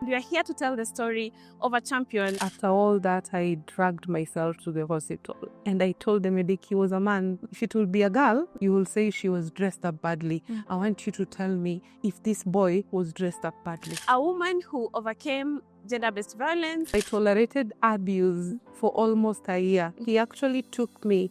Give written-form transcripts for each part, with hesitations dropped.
We are here to tell the story of a champion. After all that, I dragged myself to the hospital and I told the medic he was a man. If it will be a girl, you will say she was dressed up badly. I want you to tell me if this boy was dressed up badly. A woman who overcame gender-based violence. I tolerated abuse for almost a year. He actually took me,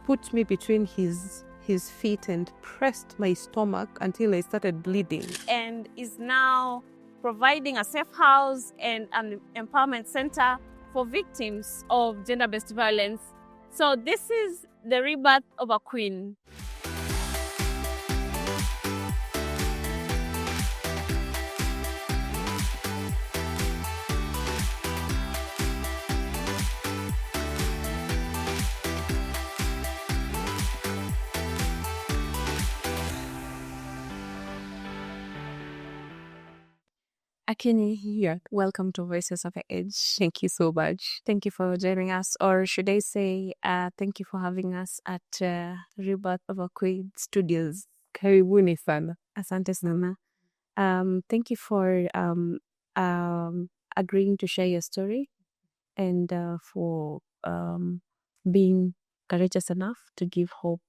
put me between his feet and pressed my stomach until I started bleeding. And is now providing a safe house and an empowerment center for victims of gender-based violence. So this is the rebirth of a queen. Akini here. Welcome to Voices of Age. Thank you so much. Thank you for joining us, or should I say, thank you for having us at Rebirth of a Queen Studios. Karibuni sana. Asante sana. Thank you for agreeing to share your story and for being courageous enough to give hope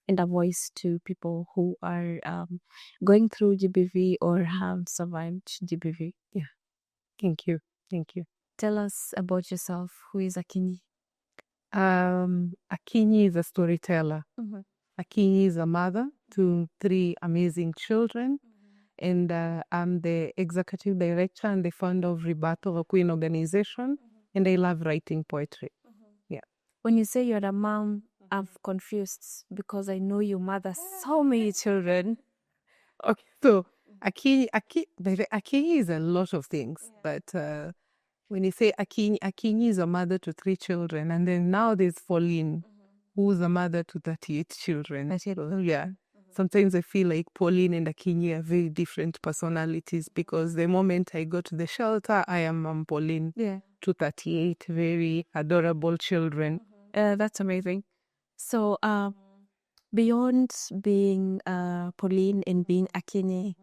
and a voice to people who are going through GBV or have survived GBV. Yeah. Thank you. Thank you. Tell us about yourself. Who is Akini? Akini is a storyteller. Akini is a mother to 3 amazing children. And I'm the executive director and the founder of Rebirth of a Queen organization. And I love writing poetry. Yeah. When you say you're a mom, I'm confused because I know you mother so many children. Okay, so Akini is a lot of things, but when you say Akini is a mother to 3 children, and then now there's Pauline, who's a mother to 38 children. So, yeah. Sometimes I feel like Pauline and Akini are very different personalities because the moment I go to the shelter, I am Mom Pauline to 38 very adorable children. That's amazing. So, beyond being Pauline and being Akini,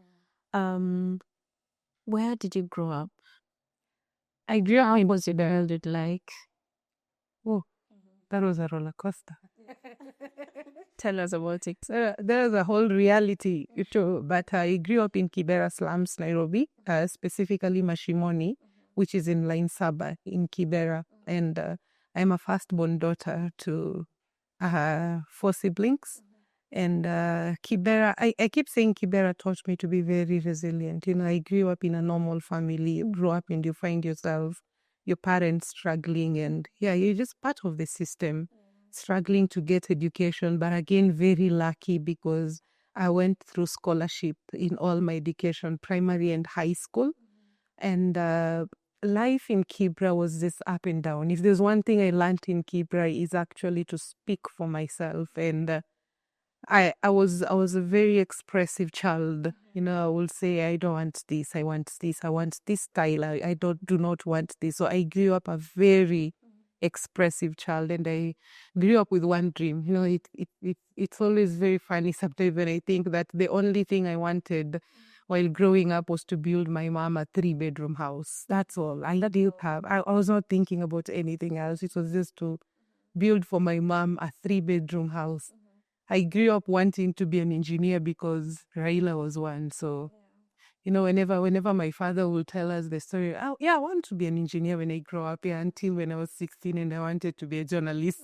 where did you grow up? I grew up in Abusive, like, oh, that was a roller coaster. Tell us about it. So there's a whole reality too, but I grew up in Kibera slums, Nairobi, specifically Mashimoni, which is in Line Saba in Kibera, and I'm a firstborn daughter to 4 siblings. And Kibera, I keep saying Kibera taught me to be very resilient. You know, I grew up in a normal family. You grow up and you find yourself, your parents struggling, and you're just part of the system, struggling to get education. But again, very lucky because I went through scholarship in all my education, primary and high school. And life in Kibera was just up and down. If there's one thing I learned in Kibera is actually to speak for myself. And I was a very expressive child. You know, I will say, I don't want this, I want this, I want this style, I do not want this. So I grew up a very expressive child, and I grew up with one dream. You know, it's always very funny sometimes when I think that the only thing I wanted while growing up was to build my mom a 3-bedroom house. That's all. I was not thinking about anything else. It was just to build for my mom a 3-bedroom house. I grew up wanting to be an engineer because Raila was one. So, you know, whenever my father will tell us the story, I want to be an engineer when I grow up. Yeah, until when I was 16 and I wanted to be a journalist.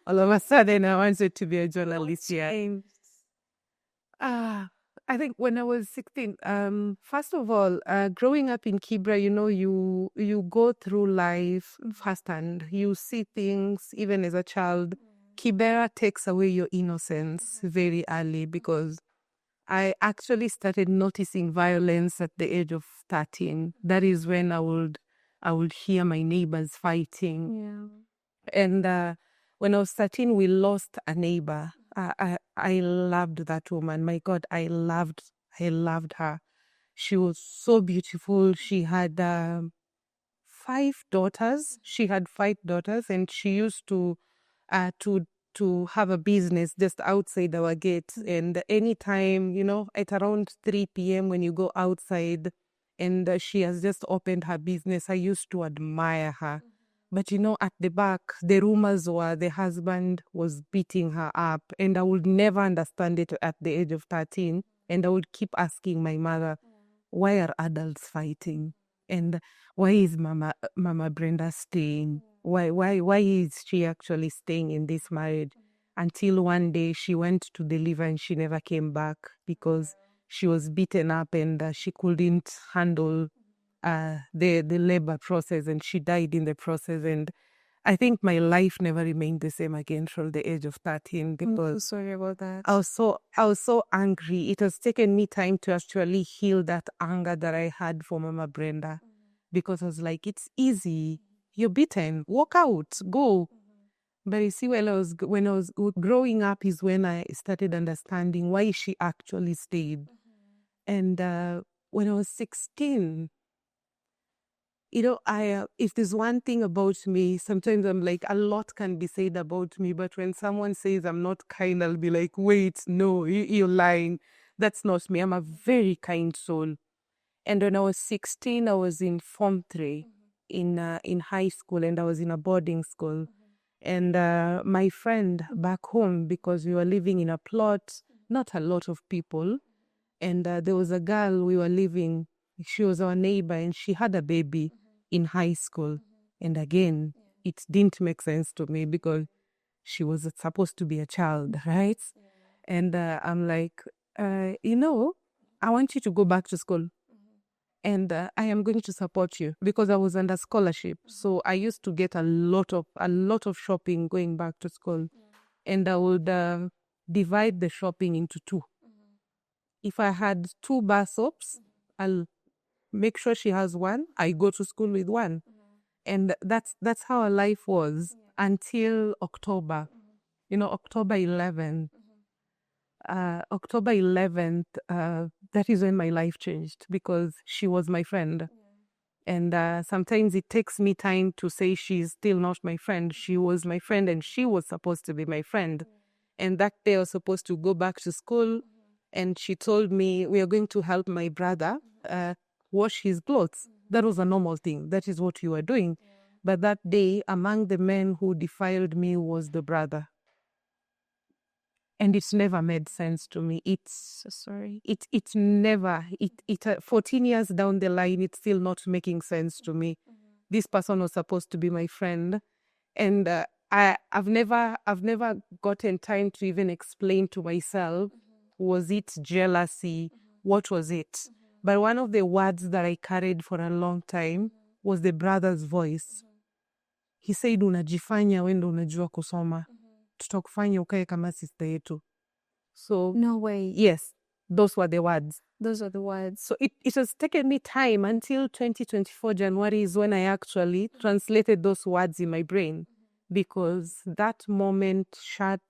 All of a sudden, I wanted to be a journalist. Yeah. I think when I was 16, first of all, growing up in Kibera, you know, you go through life firsthand. You see things even as a child. Kibera takes away your innocence very early because I actually started noticing violence at the age of 13. That is when I would hear my neighbors fighting. Yeah. And when I was 13, we lost a neighbor. I loved that woman. My God, I loved her. She was so beautiful. She had 5 daughters. She had 5 daughters, and she used to have a business just outside our gate. And anytime, you know, at around 3 p.m. when you go outside, and she has just opened her business. I used to admire her. But at the back, the rumors were the husband was beating her up, and I would never understand it at the age of 13. And I would keep asking my mother, why are adults fighting? And why is Mama Brenda staying? Why is she actually staying in this marriage? Until one day she went to deliver and she never came back because she was beaten up and she couldn't handle the labor process, and she died in the process. And I think my life never remained the same again from the age of 13 because I'm so sorry about that. I was so angry. It has taken me time to actually heal that anger that I had for Mama Brenda, because I was like, it's easy. You're beaten. Walk out. Go. But you see, when I was growing up is when I started understanding why she actually stayed. And when I was 16, if there's one thing about me, sometimes I'm like, a lot can be said about me, but when someone says I'm not kind, I'll be like, wait, no, you're lying. That's not me. I'm a very kind soul. And when I was 16, I was in Form 3 in high school, and I was in a boarding school. And my friend back home, because we were living in a plot, not a lot of people, and there was a girl we were living, she was our neighbor, and she had a baby in high school. And again, it didn't make sense to me because she was supposed to be a child, right? And I'm like, I want you to go back to school. And I am going to support you, because I was under scholarship. So I used to get a lot of shopping going back to school. And I would divide the shopping into two. If I had 2 bar soaps, I'll make sure she has one. I go to school with one. And that's how our life was until October. October 11th. October 11th, that is when my life changed, because she was my friend. And sometimes it takes me time to say she's still not my friend. She was my friend, and she was supposed to be my friend. And that day I was supposed to go back to school, and she told me, we are going to help my brother wash his clothes. That was a normal thing. That is what you were doing. But that day, among the men who defiled me was the brother. And it's never made sense to me. It's sorry. It's never. 14 years down the line, it's still not making sense to me. This person was supposed to be my friend, and I've never gotten time to even explain to myself. Was it jealousy? What was it? But one of the words that I carried for a long time was the brother's voice. He said, unajifanya wendo unajua kusoma. Tutakufanya ukae kama sister yetu. So No way. Yes, those were the words. Those are the words. So it has taken me time until 2024 January is when I actually translated those words in my brain, because that moment shut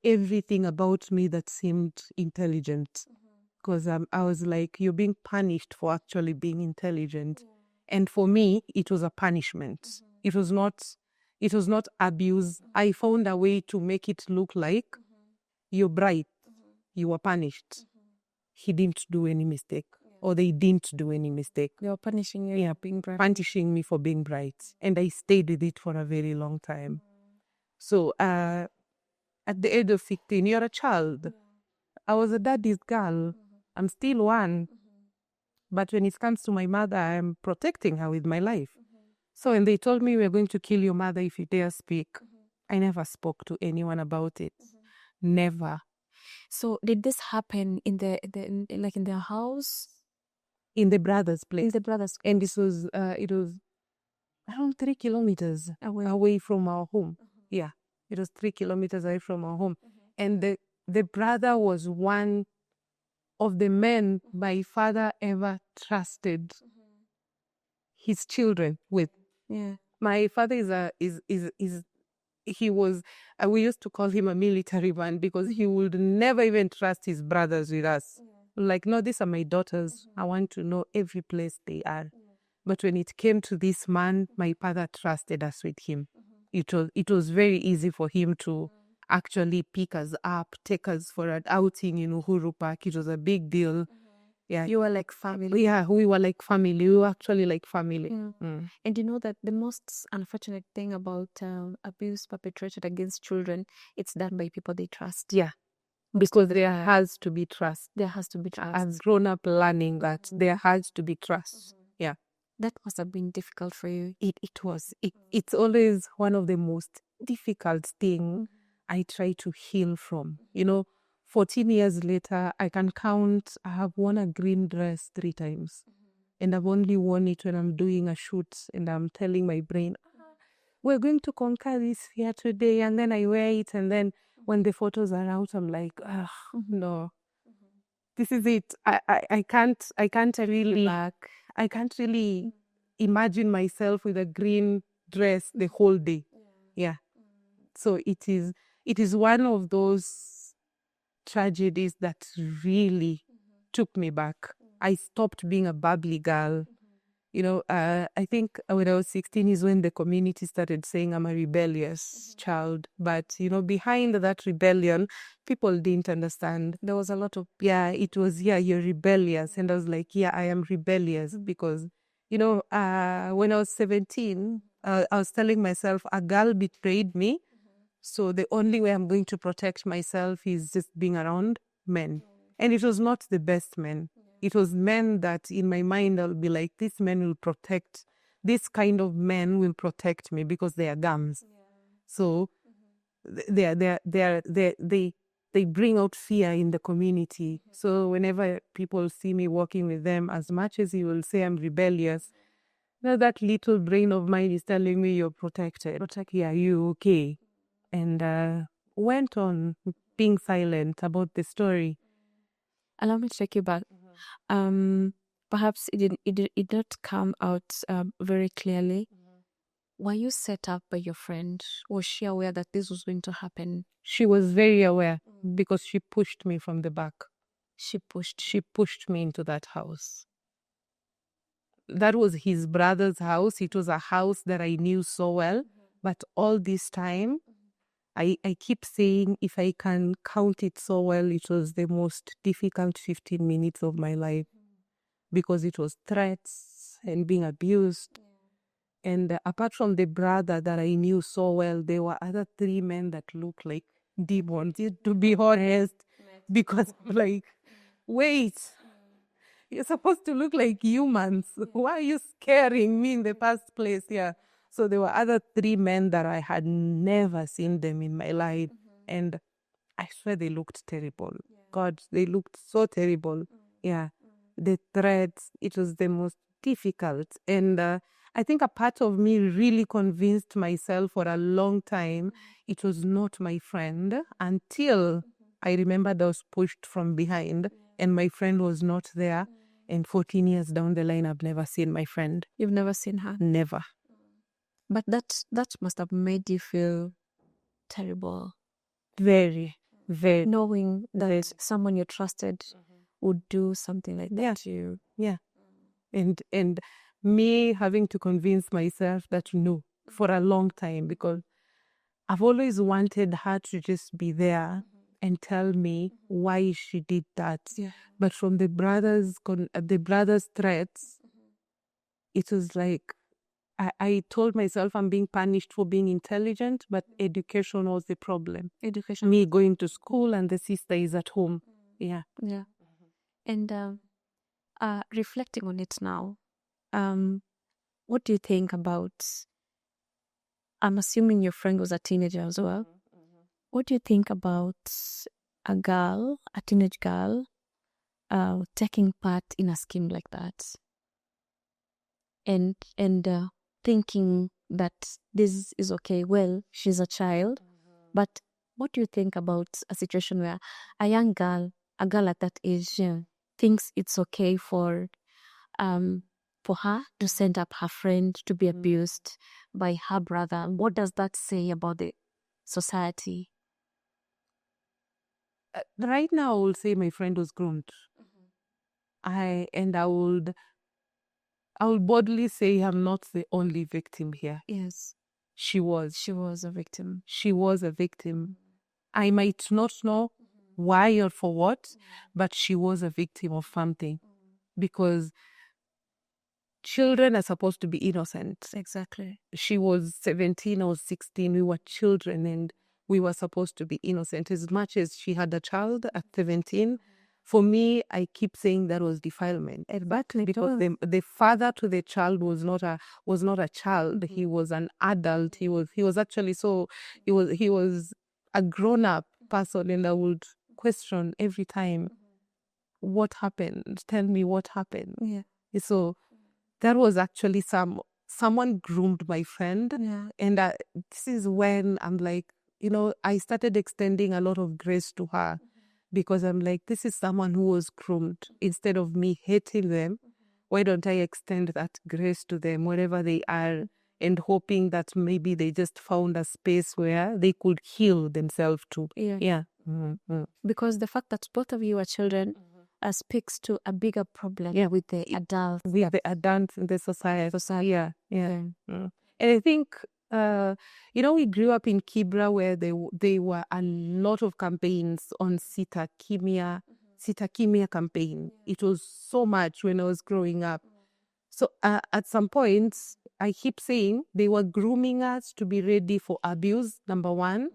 everything about me that seemed intelligent. Because I was like, you're being punished for actually being intelligent. And for me, it was a punishment. It was not abuse. I found a way to make it look like you're bright. You were punished. He didn't do any mistake. Or they didn't do any mistake. They were punishing you for being bright. Punishing me for being bright. And I stayed with it for a very long time. So at the age of 16, you're a child. I was a daddy's girl. I'm still one. But when it comes to my mother, I'm protecting her with my life. So when they told me, we're going to kill your mother if you dare speak, I never spoke to anyone about it. Never. So did this happen in in their house? In the brother's place. In the brother's place. And it was around 3 kilometers away from our home. Yeah, it was 3 kilometers away from our home. And the brother was one of the men my father ever trusted his children with. Yeah. My father he was, we used to call him a military man, because he would never even trust his brothers with us. Like, no, these are my daughters. I want to know every place they are. But when it came to this man, my father trusted us with him. It was very easy for him to actually pick us up, take us for an outing in Uhuru Park. It was a big deal. Yeah. You were like family. Yeah, we were like family. We were actually like family. And you know that the most unfortunate thing about abuse perpetrated against children, it's done by people they trust. Yeah. Because there has to be trust. There has to be trust. I've grown up learning that there has to be trust. Yeah. That must have been difficult for you. It was. It's always one of the most difficult thing I try to heal from. 14 years later, I can count, I have worn a green dress 3 times. And I've only worn it when I'm doing a shoot and I'm telling my brain, we're going to conquer this here today. And then I wear it. And then when the photos are out, I'm like, no, this is it. I can't really I can't really imagine myself with a green dress the whole day. Yeah. So it is one of those tragedies that really took me back. I stopped being a bubbly girl. I think when I was 16 is when the community started saying I'm a rebellious child. But, behind that rebellion, people didn't understand. There was a lot of, it was, you're rebellious. And I was like, I am rebellious because, when I was 17, I was telling myself a girl betrayed me. So the only way I'm going to protect myself is just being around men. And it was not the best men. It was men that in my mind I'll be like, this man will protect, this kind of men will protect me because they are guns. So they bring out fear in the community. So whenever people see me walking with them, as much as you will say I'm rebellious, now that little brain of mine is telling me you're protected. Are you okay? And went on being silent about the story. Allow me to take you back. Perhaps it did not come out very clearly. Were you set up by your friend? Was she aware that this was going to happen? She was very aware because she pushed me from the back. She pushed me into that house. That was his brother's house. It was a house that I knew so well. But all this time, I keep saying, if I can count it so well, it was the most difficult 15 minutes of my life because it was threats and being abused. And apart from the brother that I knew so well, there were other 3 men that looked like demons, to be honest, because wait, you're supposed to look like humans. Why are you scaring me in the first place? Yeah. So there were other 3 men that I had never seen them in my life. And I swear they looked terrible. God, they looked so terrible. Yeah. The threats, it was the most difficult. And I think a part of me really convinced myself for a long time it was not my friend until I remembered I was pushed from behind and my friend was not there. And 14 years down the line, I've never seen my friend. You've never seen her? Never. But that must have made you feel terrible. Very, very. Knowing that someone you trusted would do something like that to you. Yeah. And me having to convince myself that no, for a long time, because I've always wanted her to just be there and tell me why she did that. Yeah. But from the brothers' threats, it was like I told myself I'm being punished for being intelligent, but education was the problem. Education. Me going to school and the sister is at home. Yeah. Yeah. And reflecting on it now, what do you think about, I'm assuming your friend was a teenager as well. What do you think about a teenage girl, taking part in a scheme like that? And thinking that this is okay. Well, she's a child, but what do you think about a situation where a young girl, a girl at that age, thinks it's okay for her to send up her friend to be abused by her brother? What does that say about the society? Right now, I will say my friend was groomed. I will boldly say I'm not the only victim here. Yes. She was. She was a victim. She was a victim. I might not know why or for what, but she was a victim of something. because children are supposed to be innocent. Exactly. She was 17, I was 16. We were children and we were supposed to be innocent. As much as she had a child at 17, for me, I keep saying that was defilement. Exactly. Because the father to the child was not a child. He was an adult. He was actually he was a grown-up person, and I would question every time, what happened? Tell me what happened. Yeah. So that was actually someone groomed my friend. Yeah. And this is when I'm like, I started extending a lot of grace to her, because I'm like, this is someone who was groomed. Instead of me hating them, why don't I extend that grace to them wherever they are, and hoping that maybe they just found a space where they could heal themselves too. Yeah. Mm-hmm. Because the fact that both of you are children speaks to a bigger problem with the adults. We are the adults in the society. Yeah. Yeah. And I think, we grew up in Kibera, where there were a lot of campaigns on sitakimia campaign. It was so much when I was growing up. So at some point, I keep saying they were grooming us to be ready for abuse, number one.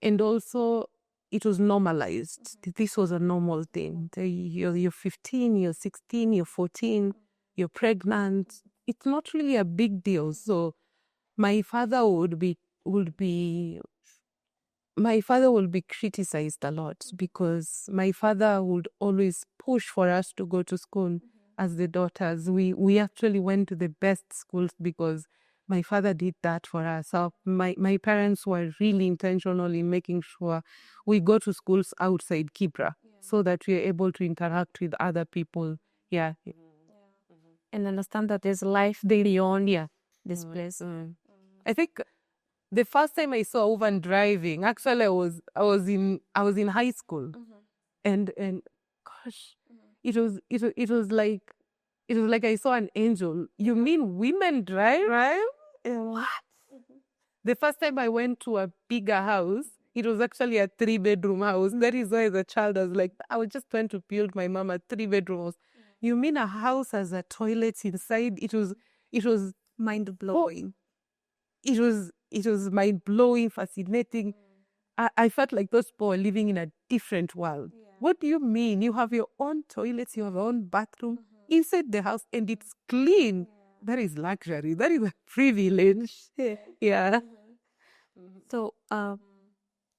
And also, it was normalized. This was a normal thing. You're 15, you're 16, you're 14, you're pregnant. It's not really a big deal. So my father would be criticized a lot, because my father would always push for us to go to school as the daughters. We actually went to the best schools because my father did that for us. So my parents were really intentional in making sure we go to schools outside Kibera, so that we are able to interact with other people. Yeah. And understand that there's life beyond this place. I think the first time I saw a woman driving, actually I was in high school, and gosh, it was like I saw an angel. You mean women drive? What? The first time I went to a bigger house, it was actually a 3-bedroom house. That is why, as a child, I was like, I was just trying to build my mom a 3-bedroom house. You mean a house has a toilet inside? It was Mind blowing. It was mind blowing, fascinating. I felt like those people were living in a different world. What do you mean? You have your own toilets, you have your own bathroom inside the house, and it's clean. That is luxury. That is a privilege. Yeah. So,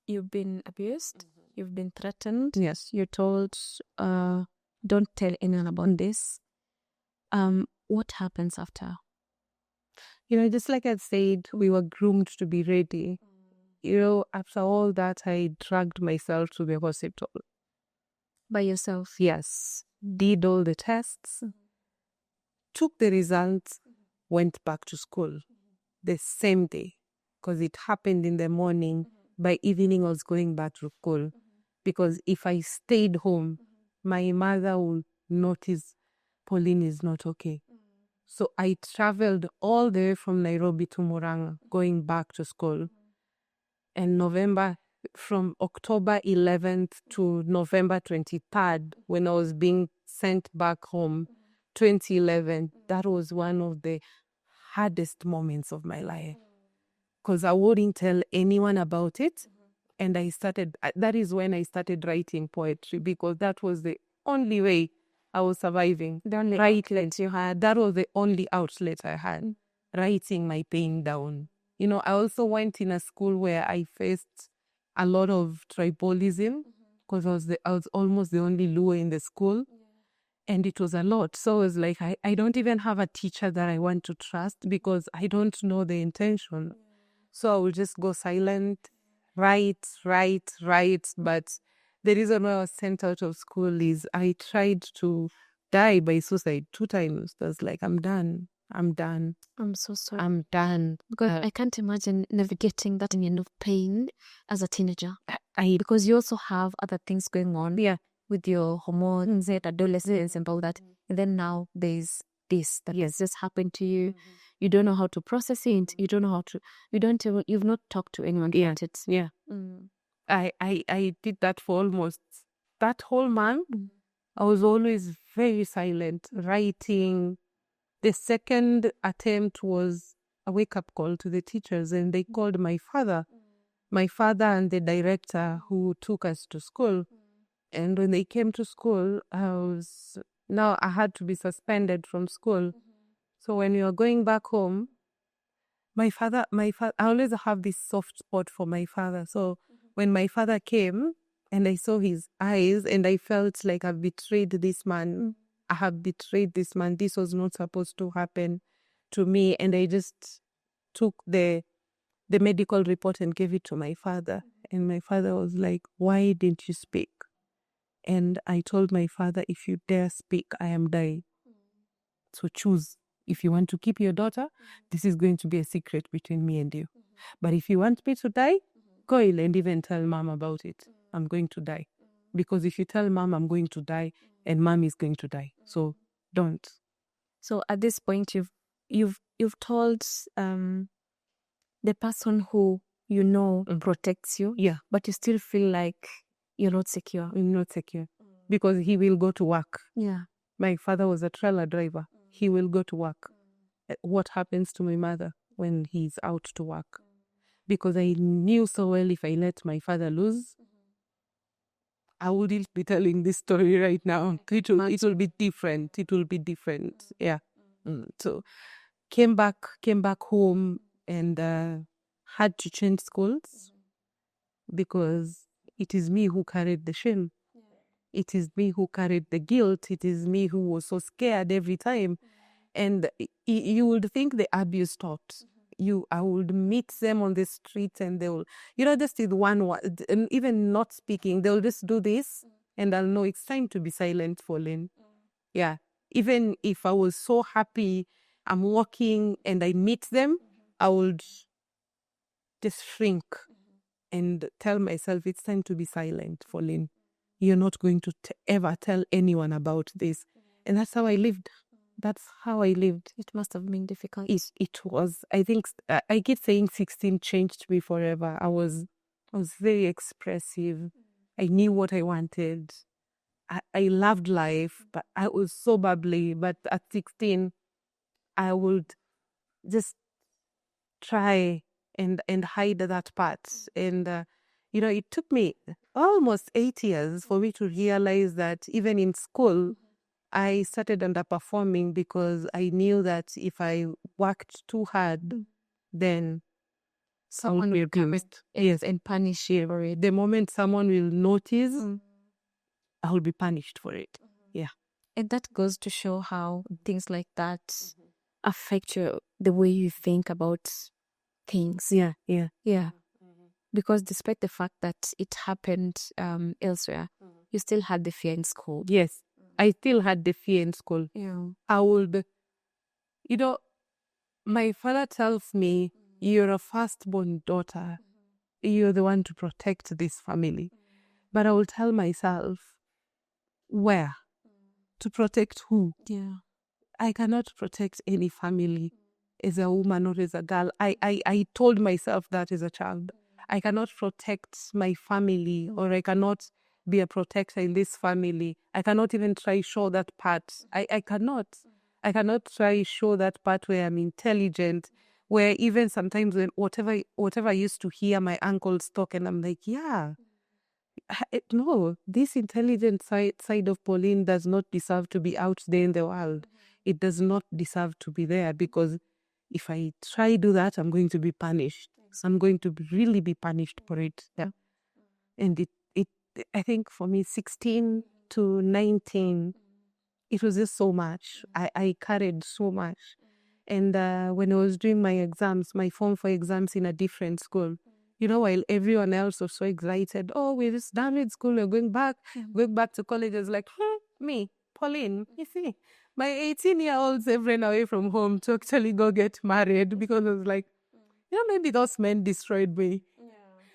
you've been abused. You've been threatened. Yes. You're told, don't tell anyone about this. What happens after? Just like I said, we were groomed to be ready. After all that, I dragged myself to the hospital. By yourself? Yes. Did all the tests, took the results, went back to school the same day, because it happened in the morning. By evening, I was going back to school, because if I stayed home, my mother would notice Pauline is not okay. So I traveled all the way from Nairobi to Murang'a, going back to school. And from October 11th to November 23rd, when I was being sent back home, 2011, that was one of the hardest moments of my life, because I wouldn't tell anyone about it. And that is when I started writing poetry, because that was the only way I was surviving. The only outlet you had. That was the only outlet I had, writing my pain down. I also went in a school where I faced a lot of tribalism, because I was almost the only Luo in the school. And it was a lot. So I was like, I don't even have a teacher that I want to trust, because I don't know the intention. So I will just go silent, write. But the reason why I was sent out of school is I tried to die by suicide 2 times. I was like, I'm done. I'm so sorry. I'm done. Because I can't imagine navigating that kind of pain as a teenager. Because you also have other things going on. Yeah. With your hormones and adolescence and all that. And then now there's this that has just happened to you. You don't know how to process it. You don't know how to, you've not talked to anyone about it. Yeah. I did that for almost that whole month. I was always very silent, writing. The second attempt was a wake-up call to the teachers, and they called my father and the director who took us to school. And when they came to school, now I had to be suspended from school. So when we were going back home, my father, I always have this soft spot for my father. So when my father came and I saw his eyes and I felt like I've betrayed this man, I have betrayed this man. This was not supposed to happen to me. And I just took the medical report and gave it to my father. And my father was like, "Why didn't you speak?" And I told my father, "If you dare speak, I am dying. So choose. If you want to keep your daughter, this is going to be a secret between me and you. But if you want me to die, go and even tell mom about it. I'm going to die. Because if you tell mom I'm going to die, and mom is going to die. So don't." So at this point, you've told the person who you know protects you, Yeah, but you still feel like you're not secure. I'm not secure. Because he will go to work. Yeah. My father was a trailer driver. He will go to work. What happens to my mother when he's out to work? Because I knew so well if I let my father lose, I wouldn't be telling this story right now. It will be different. It will be different. Yeah. So came back home and had to change schools because it is me who carried the shame. It is me who carried the guilt. It is me who was so scared every time. And you would think the abuse stopped. I would meet them on the street and they will, just with one word, and even not speaking, they'll just do this and I'll know it's time to be silent, Pauline. Yeah. Even if I was so happy, I'm walking and I meet them, I would just shrink and tell myself it's time to be silent, Pauline. You're not going to ever tell anyone about this. And that's how I lived. That's how I lived. It must have been difficult. It was. I think I keep saying 16 changed me forever. I was very expressive. I knew what I wanted. I loved life, but I was so bubbly. But at 16, I would just try and hide that part. And it took me almost 8 years for me to realize that even in school, I started underperforming because I knew that if I worked too hard, then someone will come and punish you for it. The moment someone will notice, I will be punished for it. Yeah. And that goes to show how things like that affect the way you think about things. Yeah. Because despite the fact that it happened elsewhere, you still had the fear in school. Yes. I still had the fear in school. Yeah. I would, my father tells me, "You're a firstborn daughter. You're the one to protect this family." But I will tell myself, where? To protect who? Yeah. I cannot protect any family as a woman or as a girl. I told myself that as a child. I cannot protect my family, or I cannot be a protector in this family. I cannot even try show that part. I cannot. I cannot try show that part where I'm intelligent, where even sometimes when whatever I used to hear my uncles talk, and I'm like, yeah, no, this intelligent side of Pauline does not deserve to be out there in the world. It does not deserve to be there, because if I try do that, I'm going to be punished. I'm going to really be punished for it. Yeah. And it I think for me, 16 to 19, it was just so much. I carried so much. And when I was doing my exams, my Form 4 exams in a different school, while everyone else was so excited, "Oh, we're just done with school, we're going back to college." I was like, me, Pauline, you see, my 18-year-olds have ran away from home to actually go get married, because I was like, maybe those men destroyed me.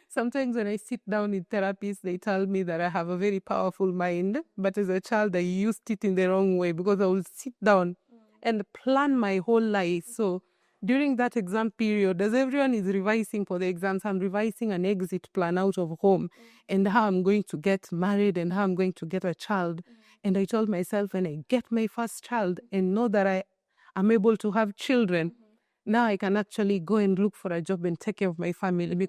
Sometimes when I sit down in therapies, they tell me that I have a very powerful mind, but as a child, I used it in the wrong way, because I would sit down and plan my whole life. So during that exam period, as everyone is revising for the exams, I'm revising an exit plan out of home and how I'm going to get married and how I'm going to get a child. And I told myself, when I get my first child and know that I am able to have children, now I can actually go and look for a job and take care of my family.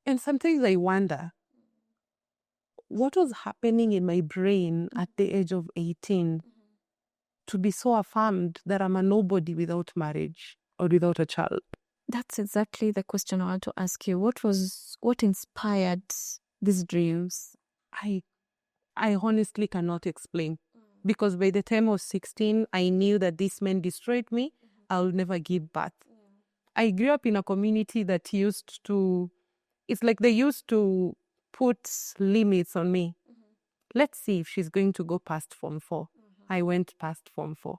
And sometimes I wonder, what was happening in my brain at the age of 18 to be so affirmed that I'm a nobody without marriage or without a child? That's exactly the question I want to ask you. What inspired these dreams? I honestly cannot explain. Because by the time I was 16, I knew that this man destroyed me. I'll never give birth. I grew up in a community that it's like they used to put limits on me. Let's see if she's going to go past Form 4. I went past Form 4.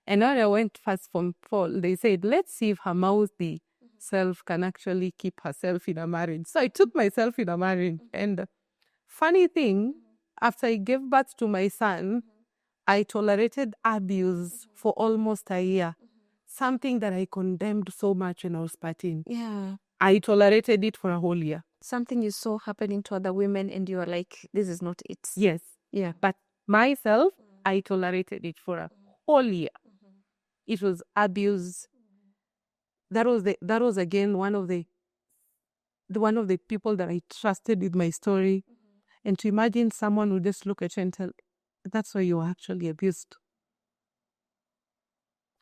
And when I went past Form 4, they said, let's see if her mouthy self can actually keep herself in a marriage. So I took myself in a marriage. And funny thing, after I gave birth to my son, I tolerated abuse for almost a year. Something that I condemned so much when I was 13. Yeah. I tolerated it for a whole year. Something you saw happening to other women and you were like, this is not it. Yes. Yeah. But myself, I tolerated it for a whole year. It was abuse. That was again one of the people that I trusted with my story. And to imagine someone would just look at you and tell, that's why you were actually abused.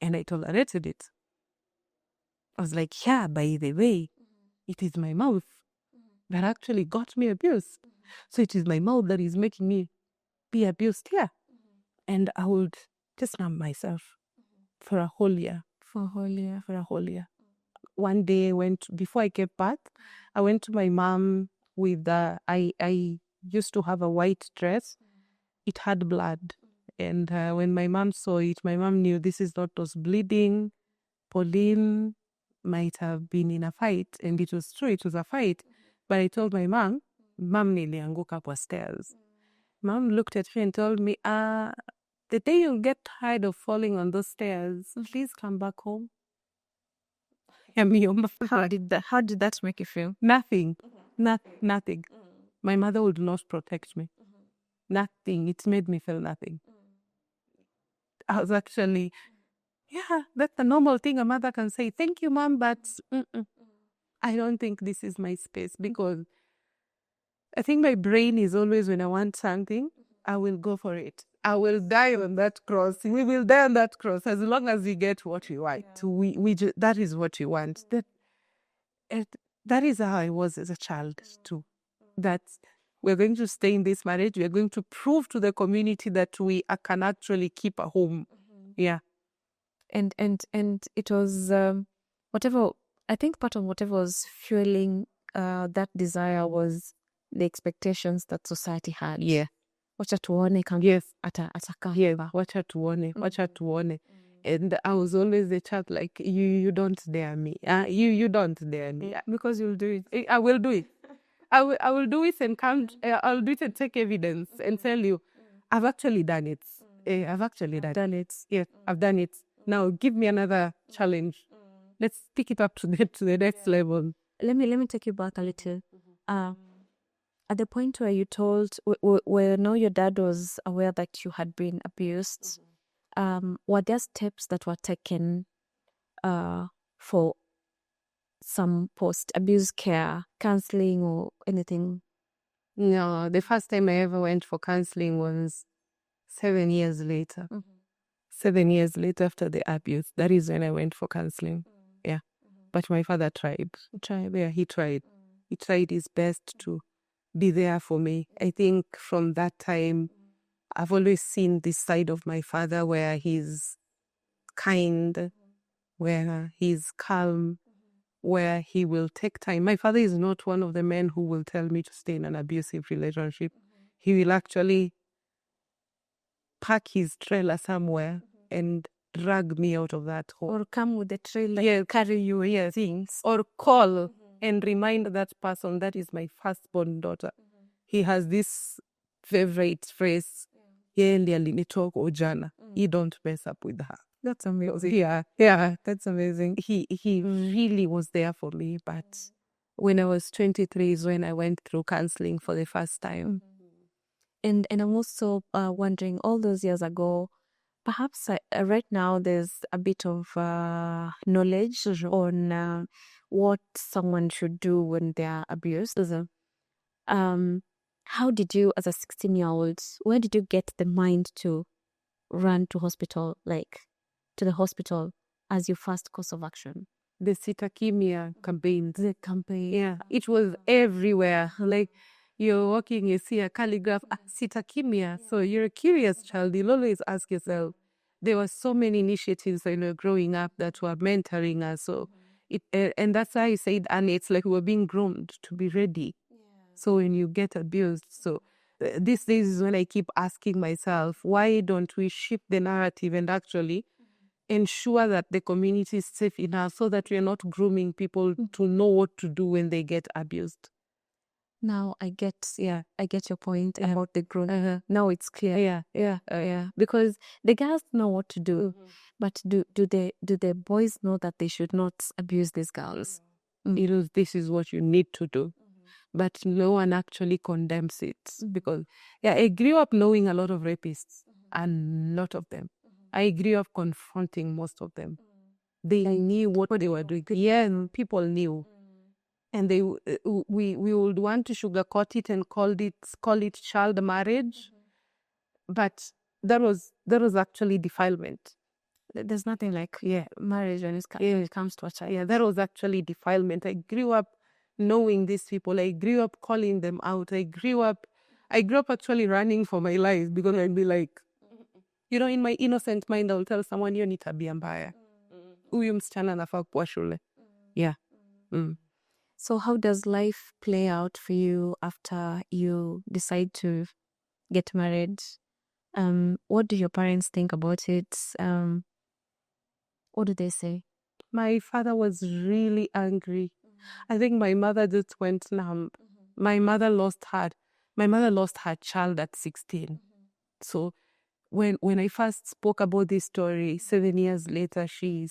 And I tolerated it. I was like, yeah, by the way, it is my mouth that actually got me abused. So it is my mouth that is making me be abused here. And I would just numb myself for a whole year. For a whole year. One day before I gave birth, I went to my mom with I used to have a white dress. It had blood. And when my mom saw it, my mom knew this is not was bleeding. Pauline might have been in a fight. And it was true, it was a fight. But I told my mom, nilianguka kwa stairs. Mom looked at me and told me, the day you'll get tired of falling on those stairs, please come back home. How did that make you feel? Nothing. Nothing. My mother would not protect me. Nothing. It made me feel nothing. I was actually, yeah, that's a normal thing a mother can say. Thank you, Mom, but I don't think this is my space, because I think my brain is always, when I want something, I will go for it. I will die on that cross. We will die on that cross as long as we get what we want. Yeah. That is what we want. That is how I was as a child too. That we're going to stay in this marriage. We're going to prove to the community that we can actually keep a home. Yeah. And it was whatever. I think part of whatever was fueling that desire was the expectations that society had. Yeah. Wacha tuone kama yes. Ataka. Yeah. Wacha tuone. And I was always the child like, you don't dare me. You don't dare me. Because you'll do it. I will do it. I will do it and count. I'll do it and take evidence and tell you, I've actually done it. I've actually done it. Yeah, I've done it. Now give me another challenge. Let's pick it up to the next level. Let me take you back a little. At the point where you told, where now your dad was aware that you had been abused, were there steps that were taken for some post-abuse care, counselling or anything? No, the first time I ever went for counselling was 7 years later. 7 years later after the abuse. That is when I went for counselling. Yeah. But my father tried. Yeah, he tried. He tried his best to be there for me. I think from that time, I've always seen this side of my father where he's kind, where he's calm, where he will take time. My father is not one of the men who will tell me to stay in an abusive relationship. He will actually park his trailer somewhere and drag me out of that hole. Or come with the trailer, carry you here, things. Or call and remind that person that is my firstborn daughter. He has this favorite phrase, ujana. You don't mess up with her. That's amazing. Yeah, that's amazing. He really was there for me. But when I was 23 is when I went through counseling for the first time. And I'm also wondering, all those years ago, perhaps right now there's a bit of knowledge on what someone should do when they're abused. How did you, as a 16-year-old, where did you get the mind to run to hospital, like to the hospital as your first course of action? The Sitakimia campaigns. The campaign. Yeah, it was everywhere. Like you're walking, you see a calligraph, Sitakimia. So you're a curious child. You'll always ask yourself. There were so many initiatives, growing up that were mentoring us. So and that's why I said, and it's like we were being groomed to be ready. So when you get abused, so these days is when I keep asking myself, why don't we shift the narrative and actually ensure that the community is safe enough so that we're not grooming people to know what to do when they get abused. Now I get your point about the grown. Now it's clear. Yeah. Because the girls know what to do, but do the boys know that they should not abuse these girls? This is what you need to do. But no one actually condemns it because, I grew up knowing a lot of rapists and a lot of them. I grew up confronting most of them. They knew what they were doing. Yeah, people knew. And we would want to sugarcoat it and call it child marriage. But that was actually defilement. There's nothing like marriage when it comes to a child. Yeah, that was actually defilement. I grew up knowing these people. I grew up calling them out. I grew up actually running for my life because I'd be like, in my innocent mind, I'll tell someone, hiyo ni tabia mbaya. Huyu msichana anafaa kuwa shule. Yeah. So how does life play out for you after you decide to get married? What do your parents think about it? What do they say? My father was really angry. I think my mother just went numb. My mother lost her child at 16. So when I first spoke about this story 7 years later, she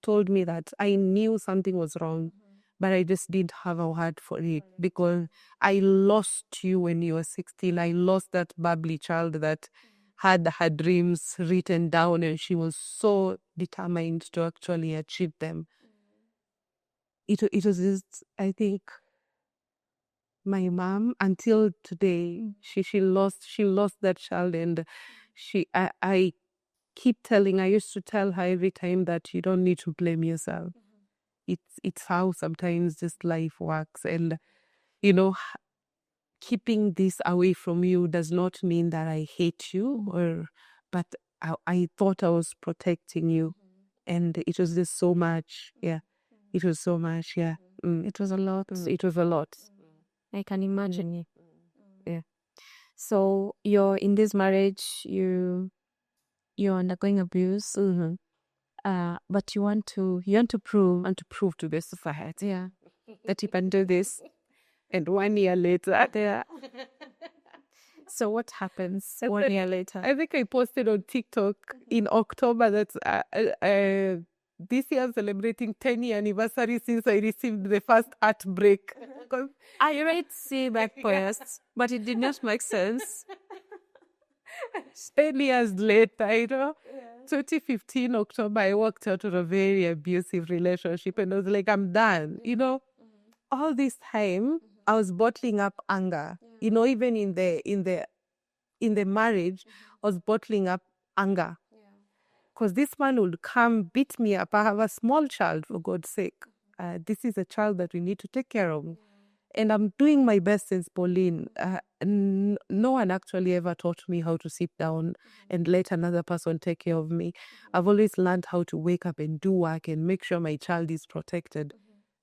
told me that I knew something was wrong, but I just didn't have a word for it because I lost you when you were 16. I lost that bubbly child that had her dreams written down and she was so determined to actually achieve them. It was just, I think, my mom until today, she lost that child, and I used to tell her every time that you don't need to blame yourself. It's how sometimes just life works, and keeping this away from you does not mean that I hate you, but I thought I was protecting you, and it was just so much. Yeah, it was so much. Yeah, it was a lot. It was a lot. I can imagine. Yeah. So you're in this marriage, you're undergoing abuse, but you want to prove to the society that you can do this. And 1 year later, So what happens 1 year later? I think I posted on TikTok in October that this year celebrating 10-year anniversary since I received the first heartbreak. I read see that post, but it did not make sense. 10 years later, 2015 October, I walked out of a very abusive relationship and I was like, I'm done. All this time I was bottling up anger. Even in the marriage, I was bottling up anger. Because this man would come beat me up. I have a small child, for God's sake. This is a child that we need to take care of. And I'm doing my best since Pauline. No one actually ever taught me how to sit down and let another person take care of me. I've always learned how to wake up and do work and make sure my child is protected.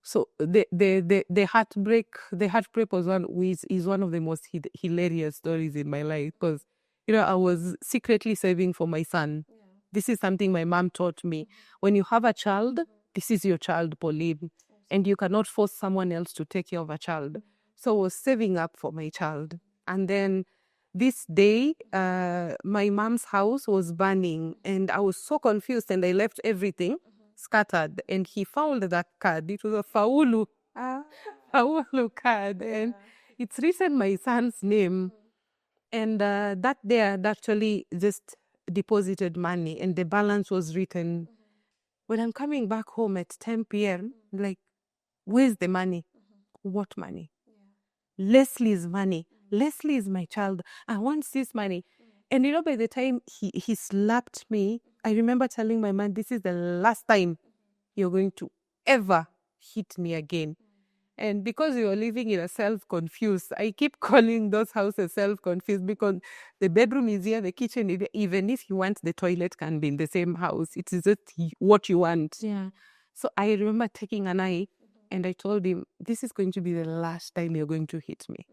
So the heartbreak was one of the most hilarious stories in my life because I was secretly saving for my son. This is something my mom taught me. When you have a child, this is your child, Pauline, and you cannot force someone else to take care of a child. So I was saving up for my child. And then this day, my mom's house was burning and I was so confused and I left everything scattered. And he found that card. It was a faulu card. And it's written my son's name. And that day I had actually just deposited money and the balance was written. When I'm coming back home at 10 p.m., like, where's the money? What money? Leslie's money. Leslie is my child. I want this money. And you know, by the time he slapped me, I remember telling my man, this is the last time you're going to ever hit me again. And because we were living in a self-confused, I keep calling those houses self-confused because the bedroom is here, the kitchen is here. Even if you want, the toilet can be in the same house. It is just what you want. Yeah. So I remember taking a knife and I told him, this is going to be the last time you're going to hit me.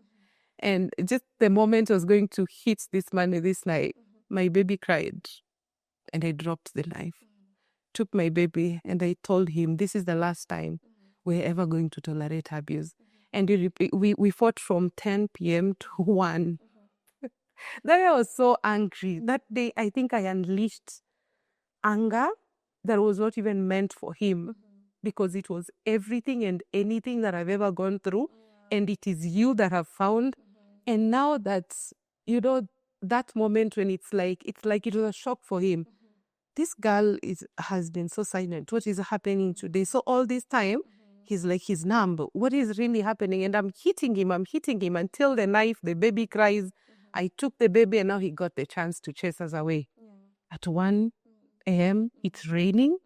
And just the moment I was going to hit this man with this knife, my baby cried and I dropped the knife. Took my baby and I told him, this is the last time we're ever going to tolerate abuse. And we fought from 10 p.m. to 1. Then I was so angry. That day, I think I unleashed anger that was not even meant for him because it was everything and anything that I've ever gone through. And it is you that have found. And now that's, you know, that moment when it's like it was a shock for him. This girl has been so silent. What is happening today? So all this time, he's like, he's numb. What is really happening? And I'm hitting him until the knife, the baby cries. I took the baby and now he got the chance to chase us away. At 1 a.m., it's raining.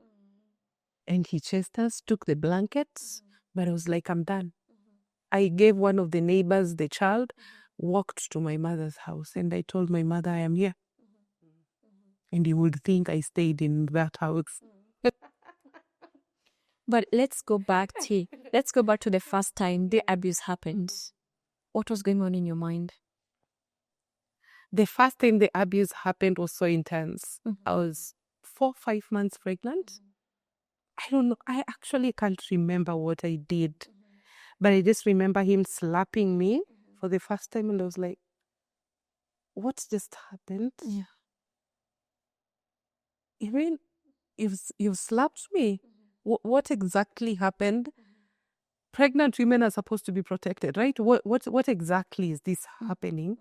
And he chased us, took the blankets. But I was like, I'm done. I gave one of the neighbors the child, walked to my mother's house. And I told my mother, I am here. And you would think I stayed in that house. But let's go back to the first time the abuse happened. What was going on in your mind? The first time the abuse happened was so intense. I was 4-5 months pregnant. I don't know. I actually can't remember what I did. But I just remember him slapping me for the first time. And I was like, what just happened? Yeah. You mean you've slapped me? What exactly happened? Pregnant women are supposed to be protected, right? What exactly is this happening?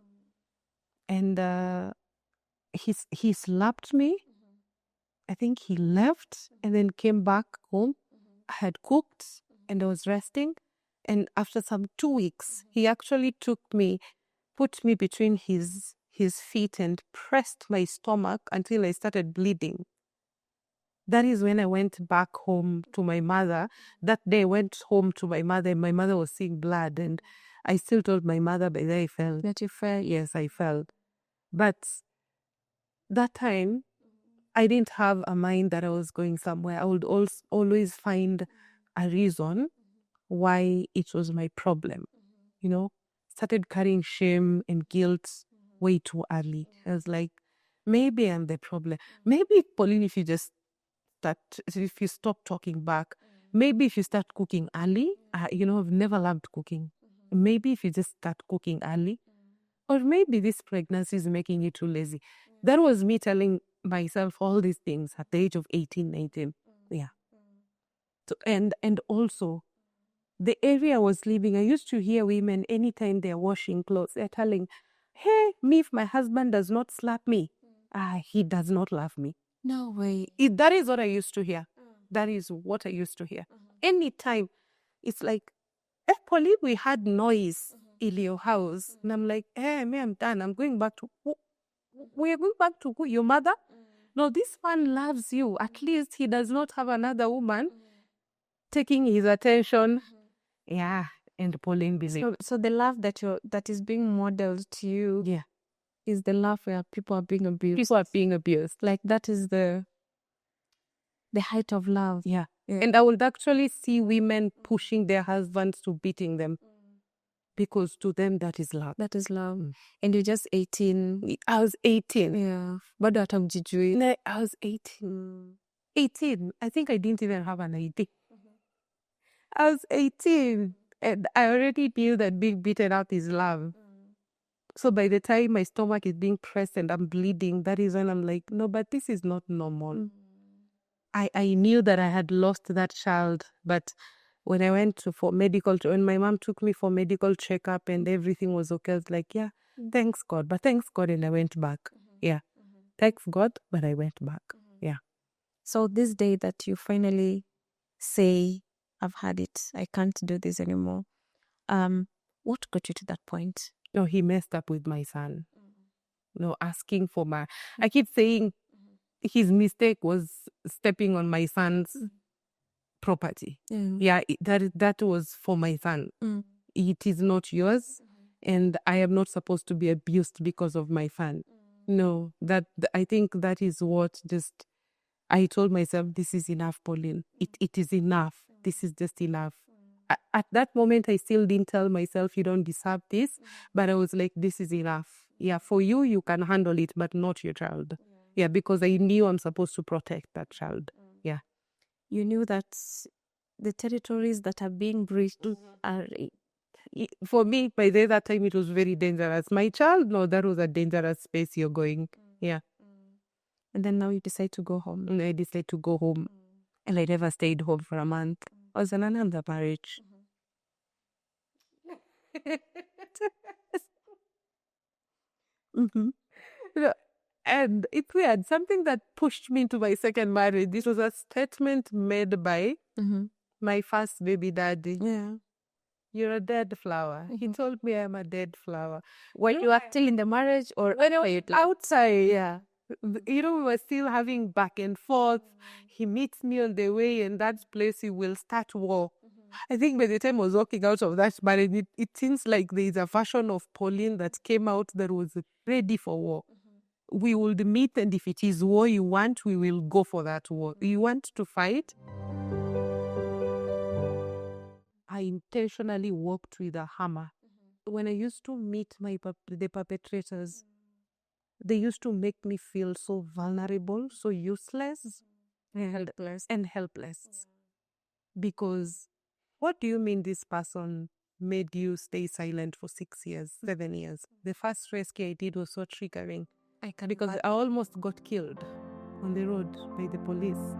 And he slapped me. I think he left and then came back home. I had cooked and I was resting. And after some 2 weeks, he actually took me, put me between his feet and pressed my stomach until I started bleeding. That is when I went back home to my mother. That day I went home to my mother and my mother was seeing blood. And I still told my mother, but I fell. That you fell? Yes, I fell. But that time, I didn't have a mind that I was going somewhere. I would always find a reason why it was my problem. You know, started carrying shame and guilt way too early. I was like, maybe I'm the problem. Maybe, Pauline, if you stop talking back, maybe if you start cooking early, I've never loved cooking. Maybe if you just start cooking early, or maybe this pregnancy is making you too lazy. That was me telling myself all these things at the age of 18, 19. Yeah. So, and also, the area I was living, I used to hear women anytime they're washing clothes, they're telling, hey, me, if my husband does not slap me, he does not love me. No way. That is what I used to hear. That is what I used to hear. Anytime, it's like, Pauline, we had noise in your house. And I'm like, hey, me, I'm done. I'm going back to, we are going back to who? Your mother? No, this man loves you. At least he does not have another woman taking his attention. Yeah. And Pauline believed. So the love that is being modeled to you is the love where people are being abused. People are being abused. Like that is the height of love. Yeah. And I would actually see women pushing their husbands to beating them. Because to them, that is love. That is love. And you're just 18. I was 18. Yeah. Bado hata mjijui. I was 18. 18. I think I didn't even have an ID. I was 18. And I already knew that being beaten up is love. So by the time my stomach is being pressed and I'm bleeding, that is when I'm like, no, but this is not normal. I knew that I had lost that child, but when I went when my mom took me for medical checkup and everything was okay, I was like, yeah, Thanks God. But thanks God, and I went back. Yeah. Thanks God, but I went back. Yeah. So this day that you finally say, I've had it, I can't do this anymore. What got you to that point? No, he messed up with my son. No, asking for my. I keep saying his mistake was stepping on my son's property. Yeah, that was for my son. It is not yours, and I am not supposed to be abused because of my son. No, I think that is what just I told myself, this is enough, Pauline. It is enough. This is just enough. At that moment, I still didn't tell myself you don't deserve this, but I was like, this is enough. Yeah, for you, you can handle it, but not your child. Yeah, because I knew I'm supposed to protect that child. Yeah. You knew that the territories that are being breached are. For me, by that time, it was very dangerous. My child, no, that was a dangerous space you're going. Yeah. And then now you decide to go home. And I decided to go home. And I never stayed home for a month. I was in another marriage. And it's weird. Something that pushed me into my second marriage, this was a statement made by my first baby daddy. Yeah. You're a dead flower. He told me I'm a dead flower. When you are still in the marriage or when I was outside? Yeah. We were still having back and forth. He meets me on the way, and that place he will start war. I think by the time I was walking out of that marriage, it seems like there is a version of Pauline that came out that was ready for war. We would meet, and if it is war you want, we will go for that war. You want to fight? I intentionally walked with a hammer. When I used to meet the perpetrators, they used to make me feel so vulnerable, so useless, and helpless. Because what do you mean this person made you stay silent for 6 years, 7 years? The first rescue I did was so triggering. Because I almost got killed on the road by the police.